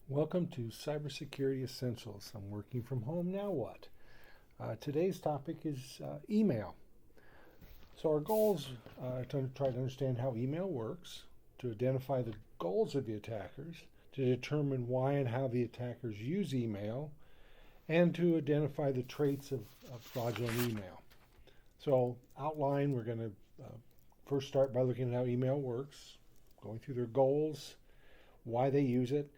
Welcome to Cybersecurity Essentials. I'm working from home, now what? Today's topic is email. So our goals are to try to understand how email works, to identify the goals of the attackers, to determine why and how the attackers use email, and to identify the traits of fraudulent email. So outline, we're going to first start by looking at how email works, going through their goals, why they use it,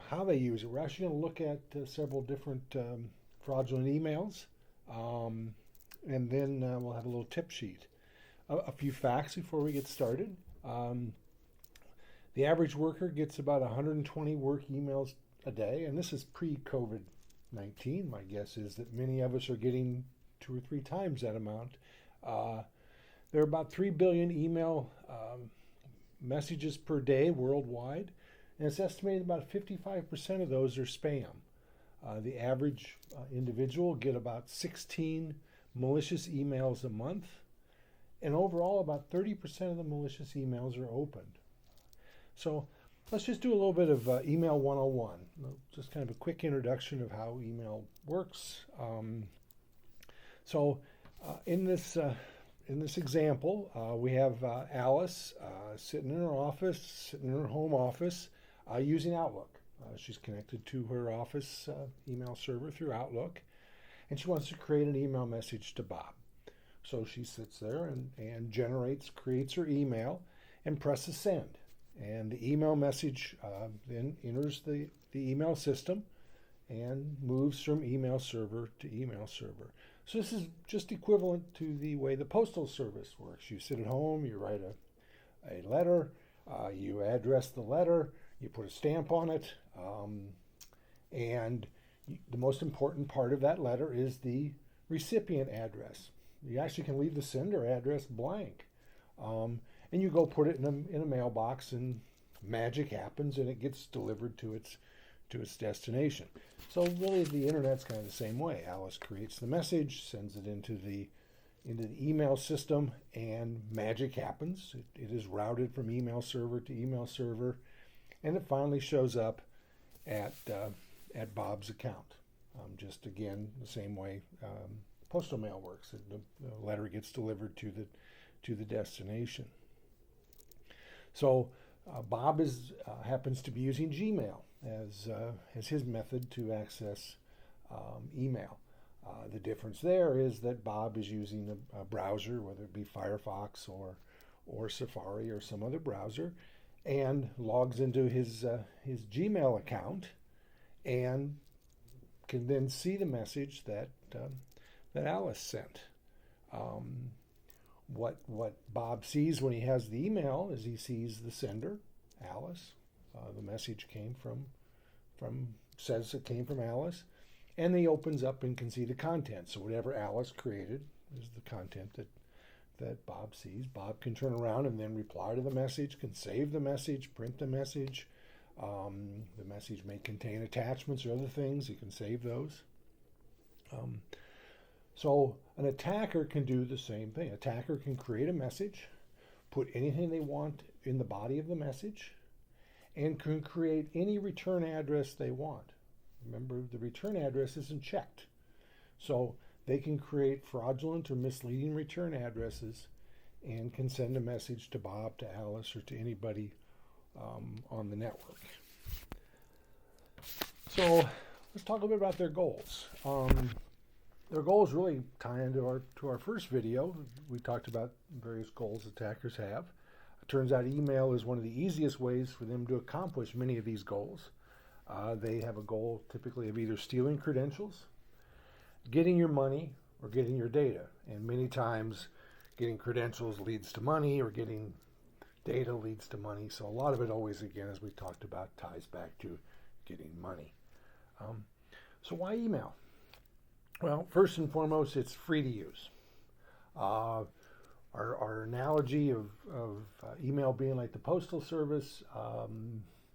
how they use it. We're actually going to look at several different fraudulent emails, and then we'll have a little tip sheet. A few facts before we get started. The average worker gets about 120 work emails a day, and this is pre-COVID-19. My guess is that many of us are getting 2 or 3 times that amount. There are about 3 billion email messages per day worldwide. And it's estimated about 55% of those are spam. The average individual get about 16 malicious emails a month. And overall, about 30% of the malicious emails are opened. So let's just do a little bit of email 101. Just kind of a quick introduction of how email works. In this example, we have Alice sitting in her office, sitting in her home office, using Outlook. She's connected to her office email server through Outlook, and she wants to create an email message to Bob. So she sits there and creates her email and presses send. And the email message then enters the email system and moves from email server to email server. So this is just equivalent to the way the postal service works. You sit at home, you write a letter, you address the letter, you put a stamp on it, and the most important part of that letter is the recipient address. You actually can leave the sender address blank, and you go put it in a mailbox, and magic happens, and it gets delivered to its destination. So really, the internet's kind of the same way. Alice creates the message, sends it into the email system, and magic happens. It is routed from email server to email server, and it finally shows up at Bob's account. Just again, the same way postal mail works. The letter gets delivered to the destination. So Bob happens to be using Gmail as his method to access email. The difference there is that Bob is using a browser, whether it be Firefox or Safari or some other browser, and logs into his Gmail account and can then see the message that Alice sent. What Bob sees when he has the email is he sees the sender, Alice. The message says it came from Alice, and he opens up and can see the content. So whatever Alice created is the content that Bob sees. Bob can turn around and then reply to the message, can save the message, print the message. The message may contain attachments or other things. He can save those. So an attacker can do the same thing. An attacker can create a message, put anything they want in the body of the message, and can create any return address they want. Remember, the return address isn't checked. So they can create fraudulent or misleading return addresses and can send a message to Bob, to Alice, or to anybody on the network. So let's talk a little bit about their goals. Their goals really tie into our first video. We talked about various goals attackers have. It turns out email is one of the easiest ways for them to accomplish many of these goals. They have a goal typically of either stealing credentials, getting your money, or getting your data. And many times getting credentials leads to money, or getting data leads to money. So a lot of it always, again, as we talked about, ties back to getting money. So why email? Well, first and foremost, it's free to use. Our analogy of email being like the Postal Service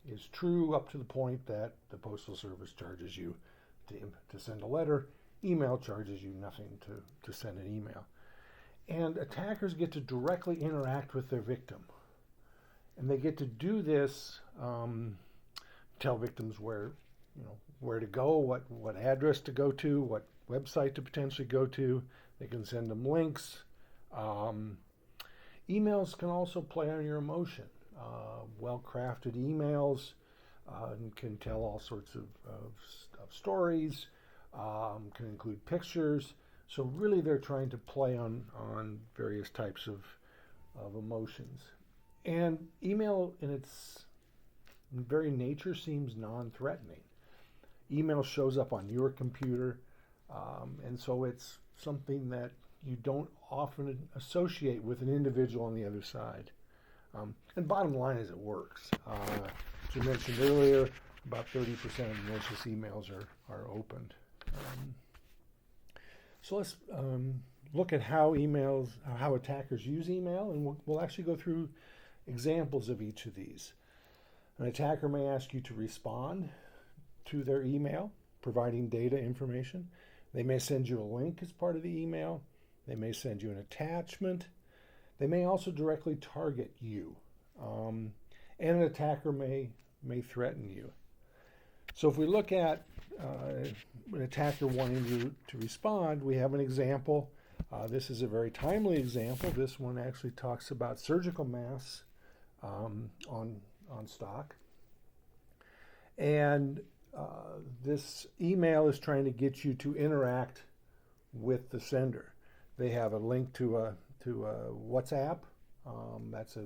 is true up to the point that the Postal Service charges you to send a letter. Email charges you nothing to send an email. And attackers get to directly interact with their victim. And they get to do this tell victims where to go, what address to go to, what website to potentially go to. They can send them links. Emails can also play on your emotion. Well-crafted emails can tell all sorts of stories, can include pictures. So really they're trying to play on various types of emotions. And email in its very nature seems non-threatening. Email shows up on your computer, and so it's something that you don't often associate with an individual on the other side. And bottom line is it works. As you mentioned earlier, about 30% of malicious emails are opened. So let's look at how attackers use email, and we'll actually go through examples of each of these. An attacker may ask you to respond to their email, providing data information. They may send you a link as part of the email. They may send you an attachment. They may also directly target you. And an attacker may threaten you. So if we look at an attacker wanting you to respond, we have an example. This is a very timely example. This one actually talks about surgical masks on stock. And this email is trying to get you to interact with the sender. They have a link to a WhatsApp. That's a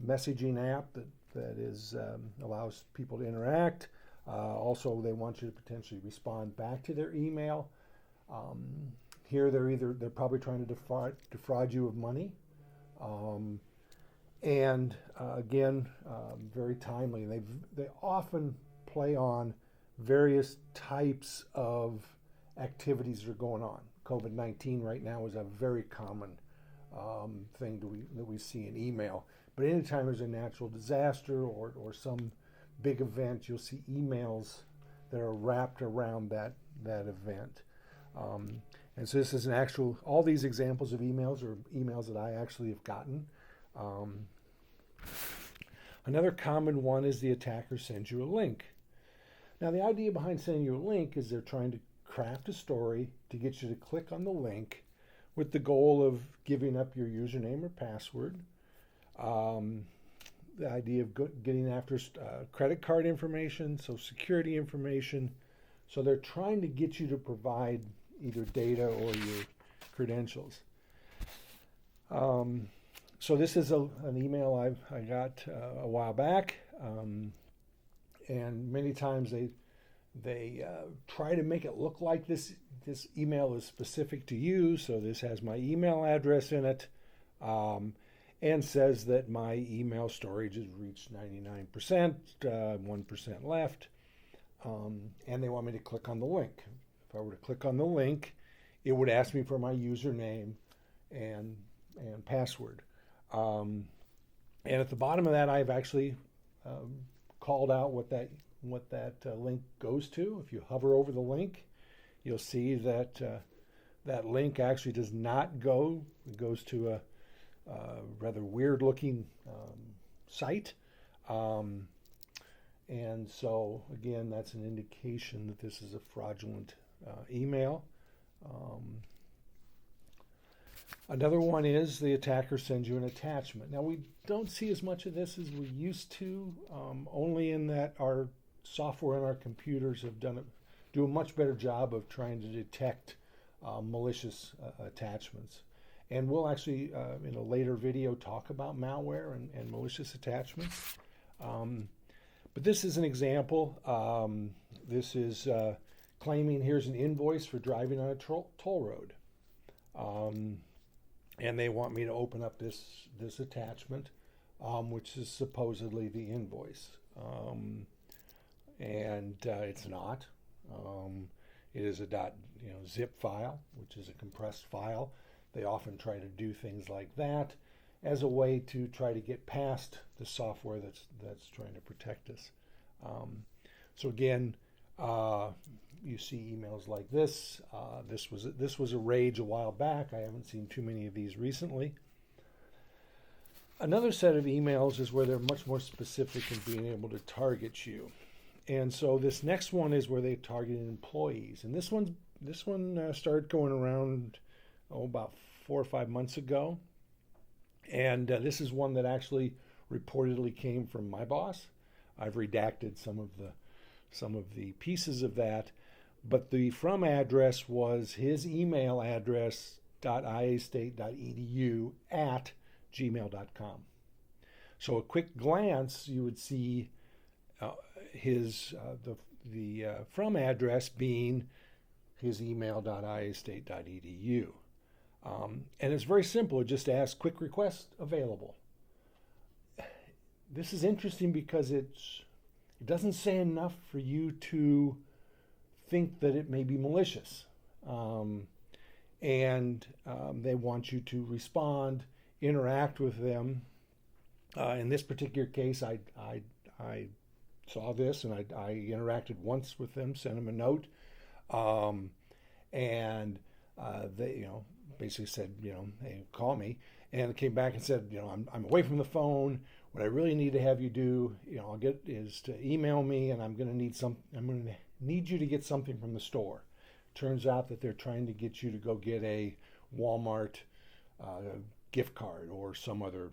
messaging app that is allows people to interact. Also, they want you to potentially respond back to their email. Here, they're probably trying to defraud you of money. And again, very timely. They often play on various types of activities that are going on. COVID-19 right now is a very common thing that we see in email. But anytime there's a natural disaster or some big event, you'll see emails that are wrapped around that event. And so this is all these examples of emails are emails that I actually have gotten. Another common one is the attacker sends you a link. Now the idea behind sending you a link is they're trying to craft a story to get you to click on the link with the goal of giving up your username or password. The idea of getting after credit card information, Social Security information. So they're trying to get you to provide either data or your credentials. So this is an email I got a while back, and many times they try to make it look like this email is specific to you. So this has my email address in it, and says that my email storage has reached 99%, 1% left, and they want me to click on the link. If I were to click on the link, it would ask me for my username and password. And at the bottom of that, I've actually called out what that link goes to. If you hover over the link, you'll see that that link actually does not go. It goes to a rather weird-looking site. And so, again, that's an indication that this is a fraudulent email. Another one is the attacker sends you an attachment. Now, we don't see as much of this as we used to, only in that our software on our computers do a much better job of trying to detect malicious attachments. And we'll actually, in a later video, talk about malware and malicious attachments. But this is an example. This is claiming here's an invoice for driving on a toll road. And they want me to open up this attachment, which is supposedly the invoice. And it's not. It is a zip file, which is a compressed file. They often try to do things like that as a way to try to get past the software that's trying to protect us. So again, you see emails like this. This was a rage a while back. I haven't seen too many of these recently. Another set of emails is where they're much more specific in being able to target you. And so this next one is where they target employees. And this one started going around about 4 or 5 months ago. And this is one that actually reportedly came from my boss. I've redacted some of the pieces of that, but the from address was his email address .iastate.edu at gmail.com. So a quick glance, you would see his the from address being his email.iastate.edu. And it's very simple. It just asks quick request available. This is interesting because it doesn't say enough for you to think that it may be malicious. And they want you to respond, interact with them. In this particular case, I saw this and I interacted once with them, sent them a note, and they basically said, hey, call me, and it came back and said, I'm away from the phone. What I really need to have you do, is to email me, and I'm going to need you to get something from the store. Turns out that they're trying to get you to go get a Walmart gift card or some other,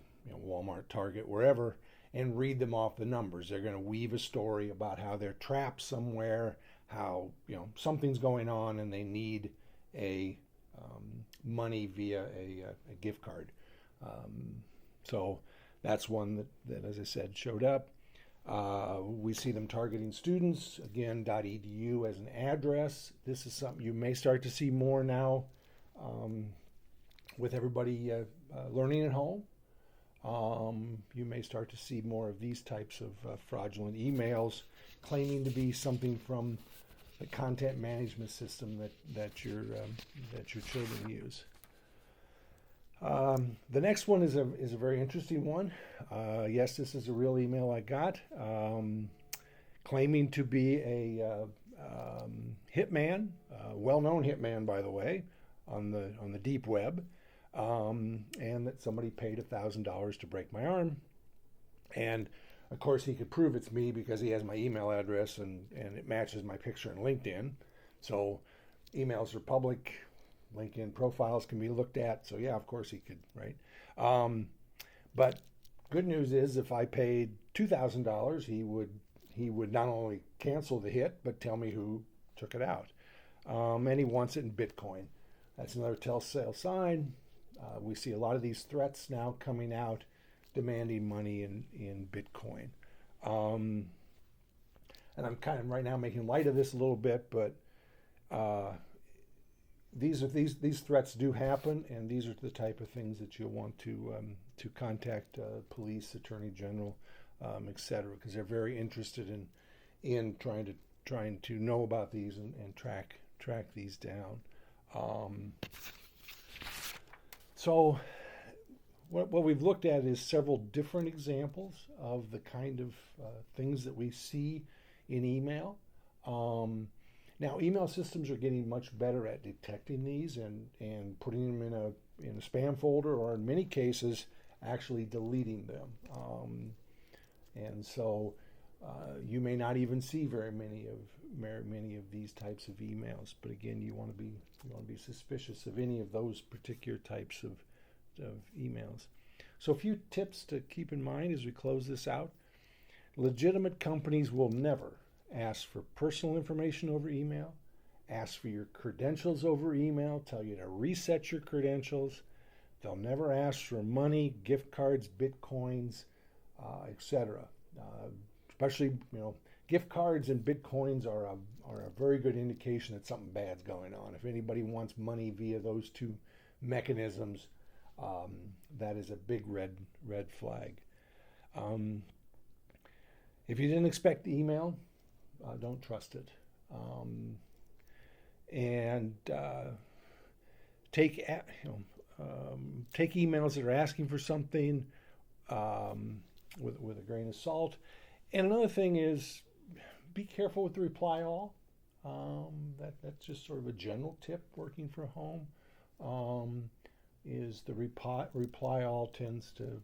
Walmart, Target, wherever, and read them off the numbers. They're going to weave a story about how they're trapped somewhere, how something's going on, and they need a money via a gift card. So that's one that, as I said, showed up. We see them targeting students, again, .edu as an address. This is something you may start to see more now with everybody learning at home. You may start to see more of these types of fraudulent emails claiming to be something from the content management system that your children use. The next one is a very interesting one. Yes, this is a real email I got, claiming to be a hitman, well-known hitman, by the way, on the deep web, and that somebody paid $1,000 to break my arm. And of course, he could prove it's me because he has my email address and it matches my picture in LinkedIn. So emails are public. LinkedIn profiles can be looked at. So yeah, of course he could, right? But good news is if I paid $2,000, he would not only cancel the hit, but tell me who took it out. And he wants it in Bitcoin. That's another telltale sign. We see a lot of these threats now coming out demanding money in Bitcoin. And I'm kind of right now making light of this a little bit, but these threats do happen, and these are the type of things that you'll want to contact police, attorney general, etc., because they're very interested in trying to know about these and track these down. So what we've looked at is several different examples of the kind of things that we see in email. Now, email systems are getting much better at detecting these and putting them in a spam folder, or in many cases, actually deleting them. And so you may not even see very many of these types of emails. But again, you want to be suspicious of any of those particular types of emails. So a few tips to keep in mind as we close this out. Legitimate companies will never ask for personal information over email, ask for your credentials over email, tell you to reset your credentials. They'll never ask for money, gift cards, bitcoins, etc. Especially, gift cards and bitcoins are a very good indication that something bad's going on. If anybody wants money via those two mechanisms, that is a big red flag. If you didn't expect the email, don't trust it. And take emails that are asking for something with a grain of salt. And another thing is, be careful with the reply all. That's just sort of a general tip working from home. Is the reply all tends to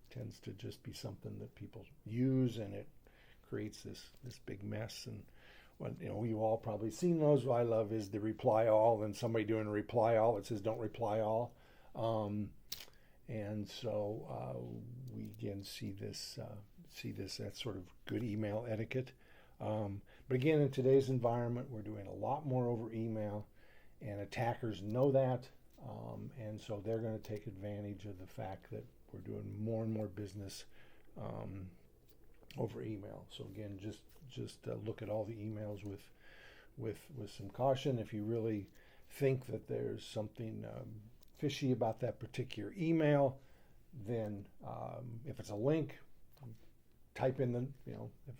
tends to just be something that people use, and it creates this big mess. And you all probably seen those. What I love is the reply all, and somebody doing a reply all that says don't reply all. And so we again see this that's sort of good email etiquette. But again, in today's environment, we're doing a lot more over email, and attackers know that, and so they're going to take advantage of the fact that we're doing more and more business over email. So again, just look at all the emails with some caution. If you really think that there's something fishy about that particular email, then if it's a link, type in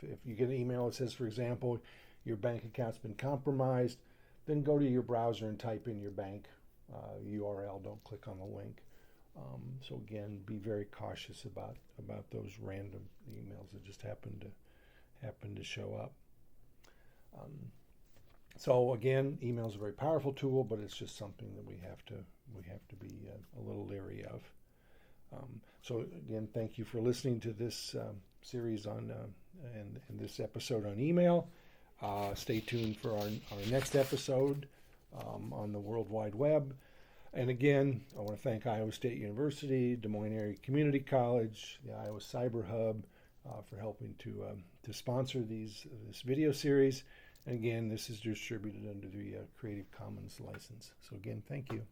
if you get an email that says, for example, your bank account's been compromised, then go to your browser and type in your bank URL. Don't click on the link. So again, be very cautious about those random emails that just happen to show up. So again, email is a very powerful tool, but it's just something that we have to be a little leery of. So again, thank you for listening to this series on and this episode on email. Stay tuned for our next episode on the World Wide Web. And again, I want to thank Iowa State University, Des Moines Area Community College, the Iowa Cyber Hub for helping to sponsor this video series. And again, this is distributed under the Creative Commons license. So again, thank you.